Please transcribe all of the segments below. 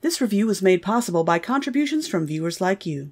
This review was made possible by contributions from viewers like you.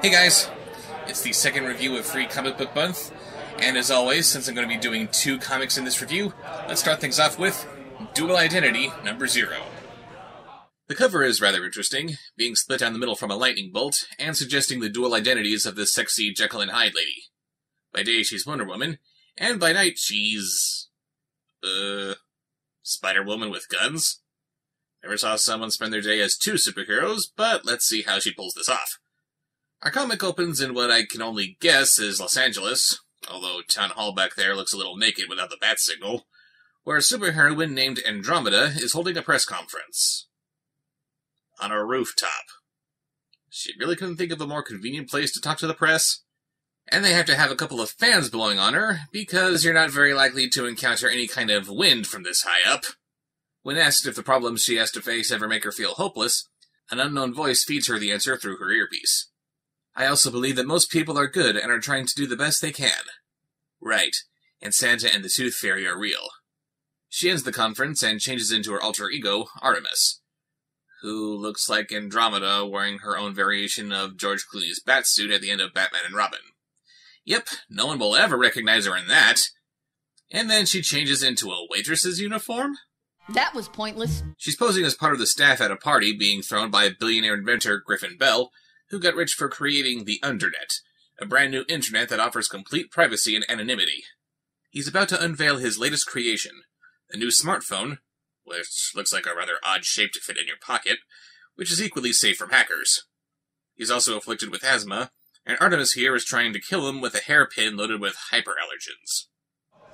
Hey guys, it's the second review of Free Comic Book Month, and as always, since I'm going to be doing 2 comics in this review, let's start things off with Duel Identity number 0. The cover is rather interesting, being split down the middle from a lightning bolt, and suggesting the dual identities of this sexy Jekyll and Hyde lady. By day she's Wonder Woman, and by night she's... Spider-Woman with guns? Never saw someone spend their day as 2 superheroes, but let's see how she pulls this off. Our comic opens in what I can only guess is Los Angeles, although Town Hall back there looks a little naked without the bat signal, where a superheroine named Andromeda is holding a press conference. On a rooftop. She really couldn't think of a more convenient place to talk to the press. And they have to have a couple of fans blowing on her, because you're not very likely to encounter any kind of wind from this high up. When asked if the problems she has to face ever make her feel hopeless, an unknown voice feeds her the answer through her earpiece. I also believe that most people are good and are trying to do the best they can. Right, and Santa and the Tooth Fairy are real. She ends the conference and changes into her alter ego, Artemis, who looks like Andromeda wearing her own variation of George Clooney's Batsuit at the end of Batman and Robin. Yep, no one will ever recognize her in that. And then she changes into a waitress's uniform? That was pointless. She's posing as part of the staff at a party being thrown by billionaire inventor Griffin Bell, who got rich for creating the Undernet, a brand new internet that offers complete privacy and anonymity. He's about to unveil his latest creation, a new smartphone, which looks like a rather odd shape to fit in your pocket, which is equally safe from hackers. He's also afflicted with asthma, and Artemis here is trying to kill him with a hairpin loaded with hyperallergens.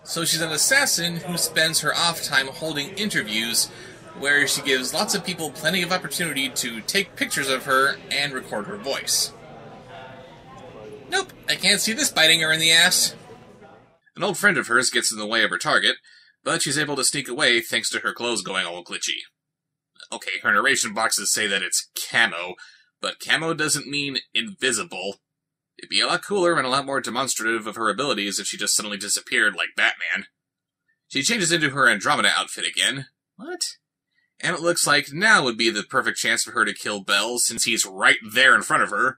So she's an assassin who spends her off time holding interviews where she gives lots of people plenty of opportunity to take pictures of her and record her voice. Nope, I can't see this biting her in the ass. An old friend of hers gets in the way of her target, but she's able to sneak away thanks to her clothes going all glitchy. Okay, her narration boxes say that it's camo, but camo doesn't mean invisible. It'd be a lot cooler and a lot more demonstrative of her abilities if she just suddenly disappeared like Batman. She changes into her Andromeda outfit again. What? And it looks like now would be the perfect chance for her to kill Bell, since he's right there in front of her.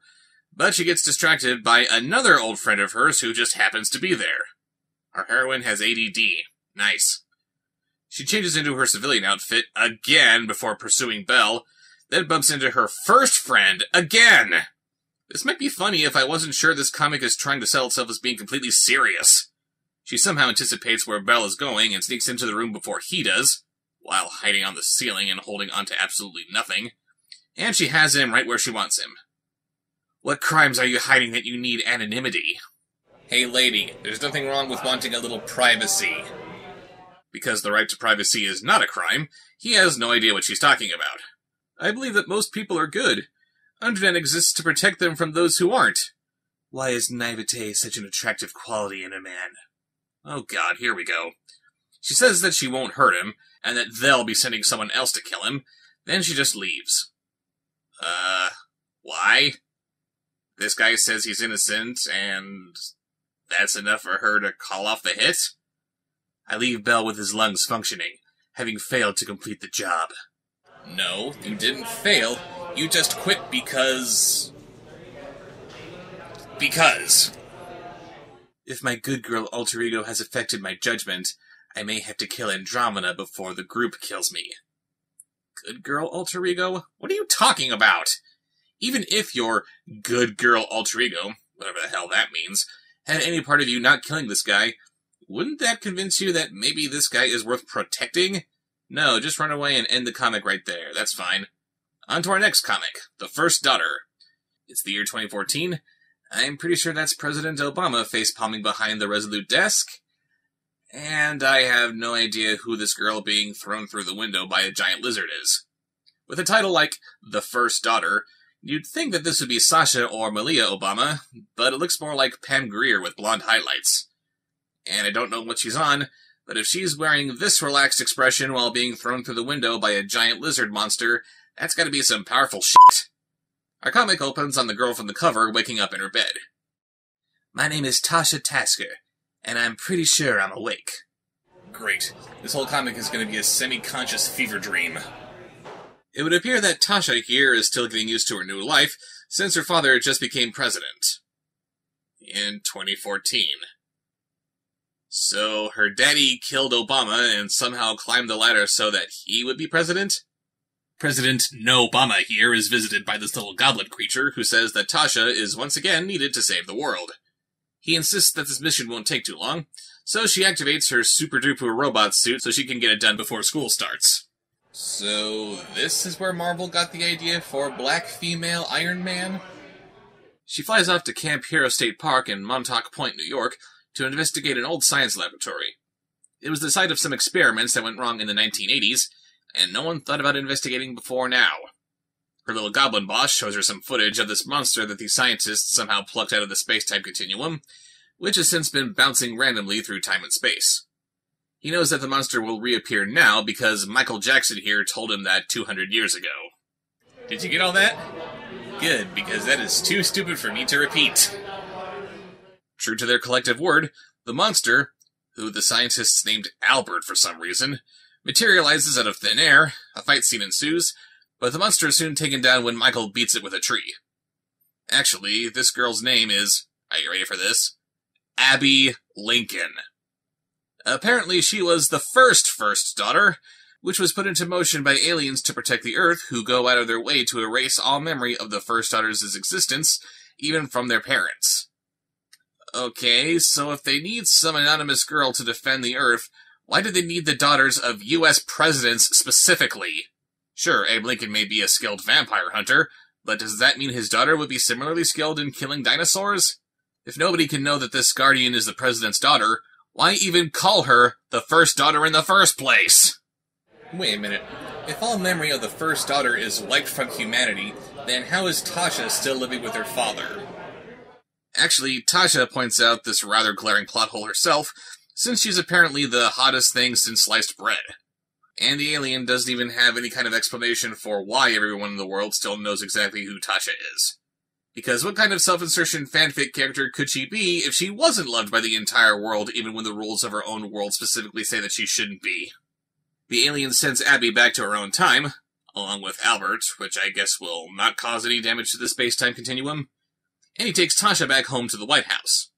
But she gets distracted by another old friend of hers who just happens to be there. Our heroine has ADD. Nice. She changes into her civilian outfit again before pursuing Bell, then bumps into her first friend again! This might be funny if I wasn't sure this comic is trying to sell itself as being completely serious. She somehow anticipates where Bell is going and sneaks into the room before he does, while hiding on the ceiling and holding on to absolutely nothing, and she has him right where she wants him. What crimes are you hiding that you need anonymity? Hey lady, there's nothing wrong with wanting a little privacy. Because the right to privacy is not a crime, he has no idea what she's talking about. I believe that most people are good. Undernet exists to protect them from those who aren't. Why is naivete such an attractive quality in a man? Oh god, here we go. She says that she won't hurt him, and that they'll be sending someone else to kill him. Then she just leaves. Why? This guy says he's innocent, and that's enough for her to call off the hit? I leave Bell with his lungs functioning, having failed to complete the job. No, you didn't fail. You just quit because... If my good girl alter ego has affected my judgment, I may have to kill Andromeda before the group kills me. Good girl alter ego? What are you talking about? Even if your good girl alter ego, whatever the hell that means, had any part of you not killing this guy, wouldn't that convince you that maybe this guy is worth protecting? No, just run away and end the comic right there. That's fine. On to our next comic, The First Daughter. It's the year 2014. I'm pretty sure that's President Obama face-palming behind the Resolute desk. And I have no idea who this girl being thrown through the window by a giant lizard is. With a title like The First Daughter, you'd think that this would be Sasha or Malia Obama, but it looks more like Pam Grier with blonde highlights. And I don't know what she's on, but if she's wearing this relaxed expression while being thrown through the window by a giant lizard monster, that's gotta be some powerful shit. Our comic opens on the girl from the cover waking up in her bed. My name is Tasha Tasker, and I'm pretty sure I'm awake. Great. This whole comic is going to be a semi-conscious fever dream. It would appear that Tasha here is still getting used to her new life, since her father just became president. In 2014. So, her daddy killed Obama and somehow climbed the ladder so that he would be president? President No Obama here is visited by this little goblin creature who says that Tasha is once again needed to save the world. He insists that this mission won't take too long, so she activates her super-duper robot suit so she can get it done before school starts. So, this is where Marvel got the idea for black female Iron Man? She flies off to Camp Hero State Park in Montauk Point, New York, to investigate an old science laboratory. It was the site of some experiments that went wrong in the 1980s, and no one thought about investigating before now. Her little goblin boss shows her some footage of this monster that the scientists somehow plucked out of the space-time continuum, which has since been bouncing randomly through time and space. He knows that the monster will reappear now because Michael Jackson here told him that 200 years ago. Did you get all that? Good, because that is too stupid for me to repeat. True to their collective word, the monster, who the scientists named Albert for some reason, materializes out of thin air, a fight scene ensues, but the monster is soon taken down when Michael beats it with a tree. Actually, this girl's name is, are you ready for this? Abby Lincoln. Apparently she was the first daughter, which was put into motion by aliens to protect the Earth, who go out of their way to erase all memory of the first daughter's existence, even from their parents. Okay, so if they need some anonymous girl to defend the Earth, why do they need the daughters of U.S. presidents specifically? Sure, Abe Lincoln may be a skilled vampire hunter, but does that mean his daughter would be similarly skilled in killing dinosaurs? If nobody can know that this guardian is the president's daughter, why even call her the first daughter in the first place? Wait a minute. If all memory of the first daughter is wiped from humanity, then how is Tasha still living with her father? Actually, Tasha points out this rather glaring plot hole herself, since she's apparently the hottest thing since sliced bread. And the alien doesn't even have any kind of explanation for why everyone in the world still knows exactly who Tasha is. Because what kind of self-insertion fanfic character could she be if she wasn't loved by the entire world even when the rules of her own world specifically say that she shouldn't be? The alien sends Abby back to her own time, along with Albert, which I guess will not cause any damage to the space-time continuum, and he takes Tasha back home to the White House.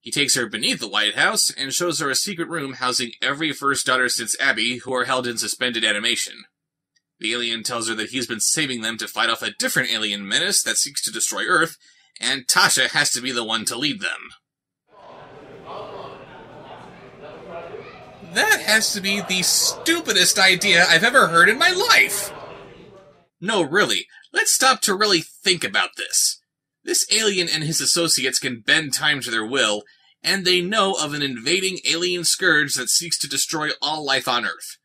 He takes her beneath the White House and shows her a secret room housing every first daughter since Abby who are held in suspended animation. The alien tells her that he's been saving them to fight off a different alien menace that seeks to destroy Earth, and Tasha has to be the one to lead them. That has to be the stupidest idea I've ever heard in my life! No, really, let's stop to really think about this. This alien and his associates can bend time to their will, and they know of an invading alien scourge that seeks to destroy all life on Earth.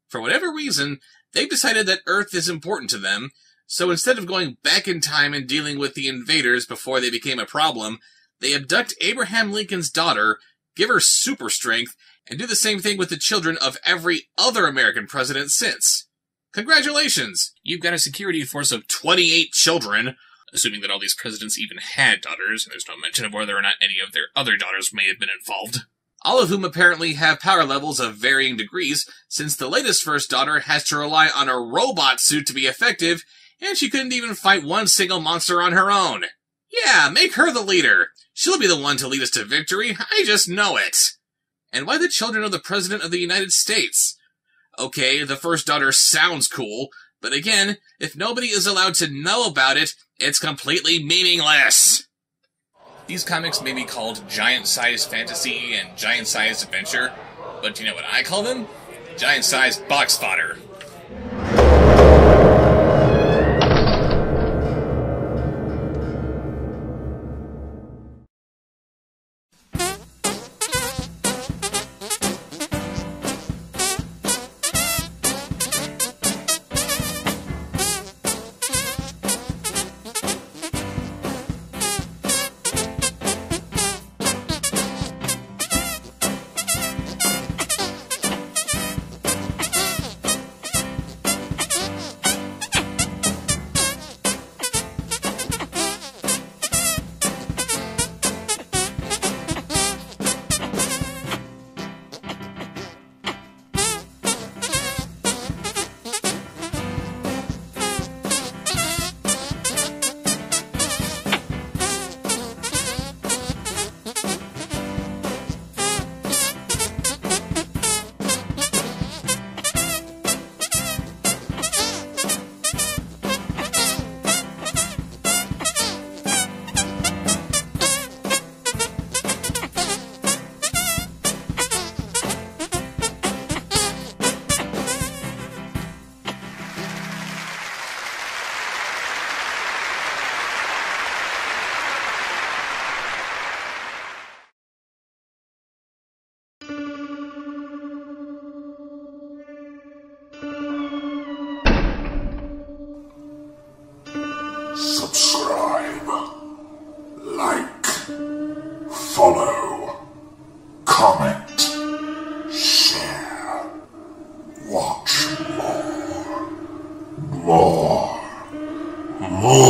For whatever reason, they've decided that Earth is important to them, so instead of going back in time and dealing with the invaders before they became a problem, they abduct Abraham Lincoln's daughter, give her super strength, and do the same thing with the children of every other American president since. Congratulations! You've got a security force of 28 children, assuming that all these presidents even had daughters, and there's no mention of whether or not any of their other daughters may have been involved. All of whom apparently have power levels of varying degrees, since the latest first daughter has to rely on a robot suit to be effective, and she couldn't even fight one single monster on her own. Yeah, make her the leader. She'll be the one to lead us to victory, I just know it. And why the children of the President of the United States? Okay, the first daughter sounds cool, But again, if nobody is allowed to know about it, it's completely meaningless. These comics may be called giant-sized fantasy and giant-sized adventure, but do you know what I call them? Giant-sized box fodder. Subscribe, like, follow, comment, share, watch more.